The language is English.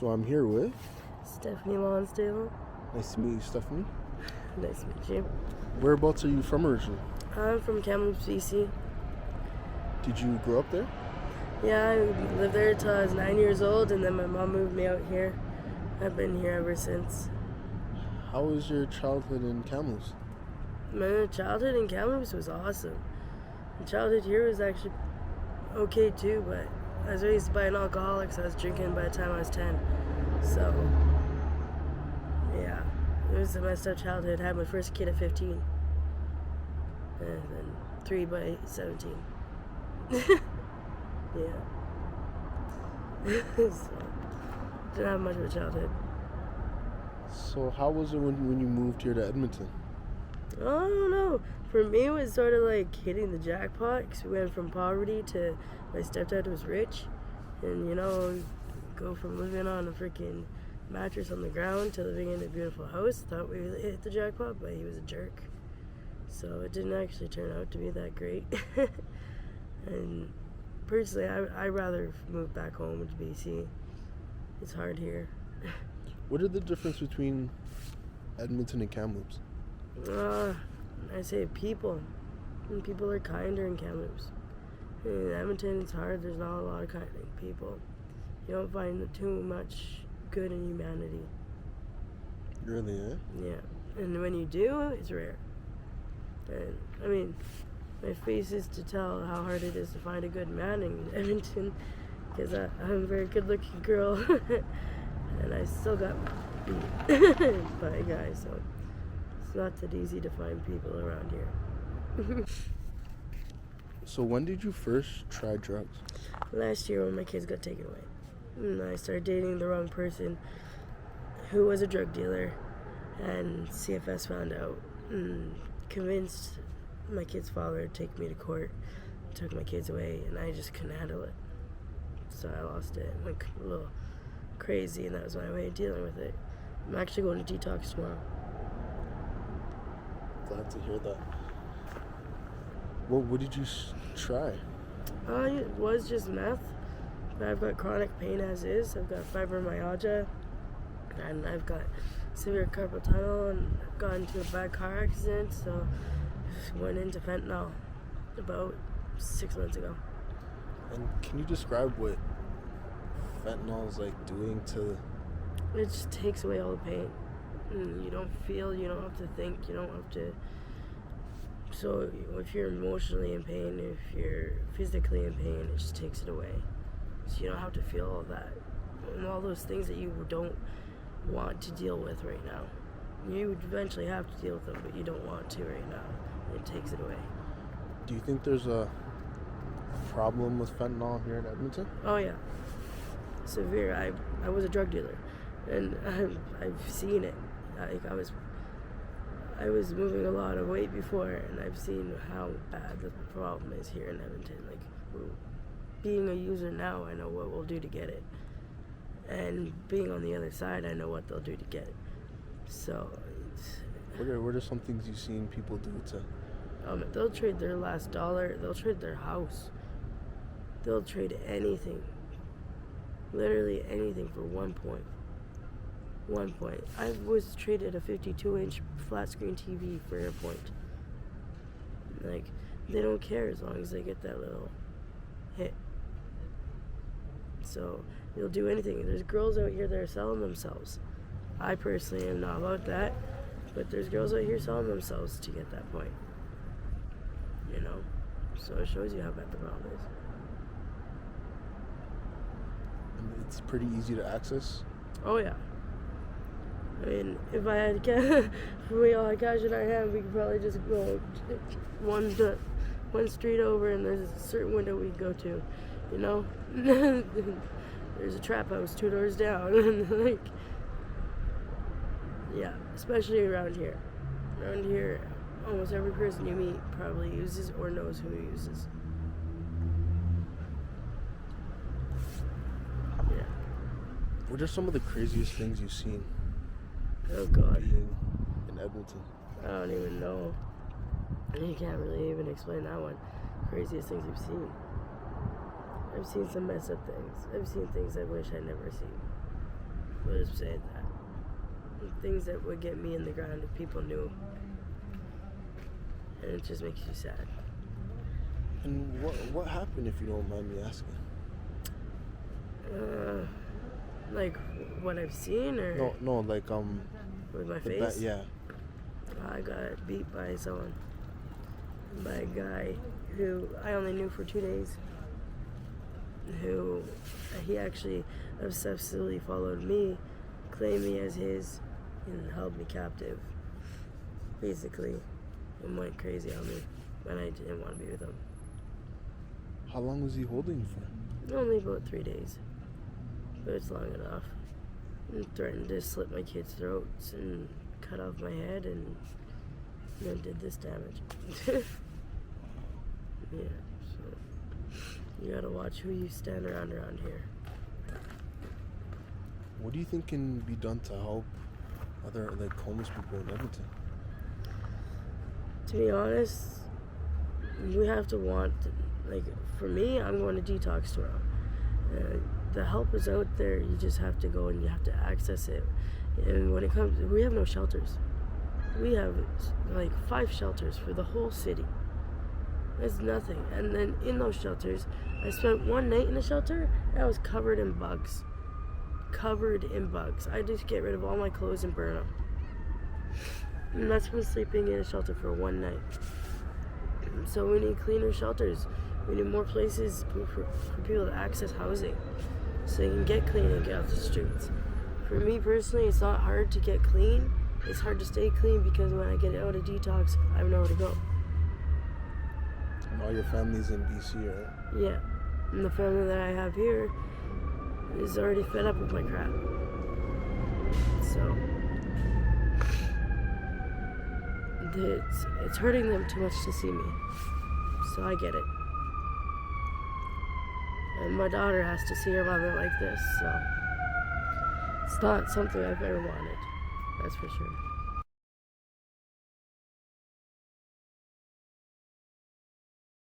So I'm here with. Stephanie Lonsdale. Nice to meet you, Stephanie. Nice to meet you. Whereabouts are you from originally? I'm from Kamloops, BC. Did you grow up there? Yeah, I lived there until I was 9 years old, and then my mom moved me out here. I've been here ever since. How was your childhood in Kamloops? My childhood in Kamloops was awesome. My childhood here was actually okay too, but I was raised by an alcoholic, so I was drinking by the time I was 10. So, yeah, it was a messed up childhood. I had my first kid at 15, and then 3 by 17. Yeah. So, didn't have much of a childhood. So how was it when you moved here to Edmonton? I don't know. For me, it was sort of like hitting the jackpot, because we went from poverty to my stepdad was rich. And, go from living on a freaking mattress on the ground to living in a beautiful house. Thought we hit the jackpot, but he was a jerk. So it didn't actually turn out to be that great. And personally, I'd rather move back home to BC. It's hard here. What are the difference between Edmonton and Kamloops? I say people. And people are kinder in Kamloops. In Edmonton, it's hard. There's not a lot of kind people. You don't find too much good in humanity. Really, eh? Yeah. And when you do, it's rare. And, my face is to tell how hard it is to find a good man in Edmonton, because I'm a very good-looking girl, and I still got beat by a guy, so it's not that easy to find people around here. So when did you first try drugs? Last year when my kids got taken away. And I started dating the wrong person who was a drug dealer, and CFS found out and convinced my kid's father to take me to court, took my kids away, and I just couldn't handle it. So I lost it, went a little crazy, and that was my way of dealing with it. I'm actually going to detox tomorrow. Glad to hear that. What did you try? It was just meth. But I've got chronic pain as is. I've got fibromyalgia, and I've got severe carpal tunnel, and I've got into a bad car accident, so went into fentanyl about 6 months ago. And can you describe what fentanyl is like doing to... It just takes away all the pain. You don't feel, you don't have to think, you don't have to... So if you're emotionally in pain, if you're physically in pain, it just takes it away. So you don't have to feel all that. And all those things that you don't want to deal with right now. You would eventually have to deal with them, but you don't want to right now. It takes it away. Do you think there's a problem with fentanyl here in Edmonton? Oh yeah, severe. I was a drug dealer, and I've seen it. I was moving a lot of weight before, and I've seen how bad the problem is here in Edmonton. Like, being a user now, I know what we'll do to get it, and being on the other side, I know what they'll do to get it. So, what are some things you've seen people do to... they'll trade their last dollar. They'll trade their house. They'll trade anything. Literally anything for 1 point. 1 point. I was traded a 52-inch flat screen TV for a point. Like, they don't care as long as they get that little hit. So they'll do anything. There's girls out here that are selling themselves. I personally am not about that, but there's girls out here selling themselves to get that point. So it shows you how bad the problem is. And it's pretty easy to access? Oh yeah. I mean, if I had if we all had cash in our hand, we could probably just go one street over, and there's a certain window we can go to, There's a trap house 2 doors down, and yeah, especially around here. Around here, almost every person you meet probably uses or knows who uses. Yeah. What are some of the craziest things you've seen? Oh God. Being in Edmonton? I don't even know. You can't really even explain that one. Craziest things you've seen. I've seen some messed up things. I've seen things I wish I'd never seen. We'll just say that. Things that would get me in the ground if people knew. And it just makes you sad. And what happened, if you don't mind me asking? Like what I've seen, or No, like with my the face. yeah. I got beat by someone, by a guy who I only knew for 2 days. Who he actually obsessively followed me, claimed me as his, and held me captive, basically, and went crazy on me when I didn't want to be with him. How long was he holding you for? Only about 3 days, but it's long enough. And threatened to slit my kids' throats and cut off my head, and then did this damage. Yeah, so you gotta watch who you stand around here. What do you think can be done to help other like homeless people in Edmonton? To be honest, we have to want, like, for me, I'm going to detox tomorrow. The help is out there, you just have to go and you have to access it. And when it comes, we have no shelters. We have like 5 shelters for the whole city. It's nothing. And then in those shelters, I spent one night in a shelter and I was covered in bugs. Covered in bugs. I just get rid of all my clothes and burn them. And that's been sleeping in a shelter for one night. So we need cleaner shelters. We need more places for people to access housing, so you can get clean and get off the streets. For me personally, it's not hard to get clean. It's hard to stay clean because when I get out of detox, I have nowhere to go. And all your family's in BC, right? Yeah. And the family that I have here is already fed up with my crap. So it's hurting them too much to see me. So I get it. And my daughter has to see her mother like this, so it's not something I've ever wanted. That's for sure.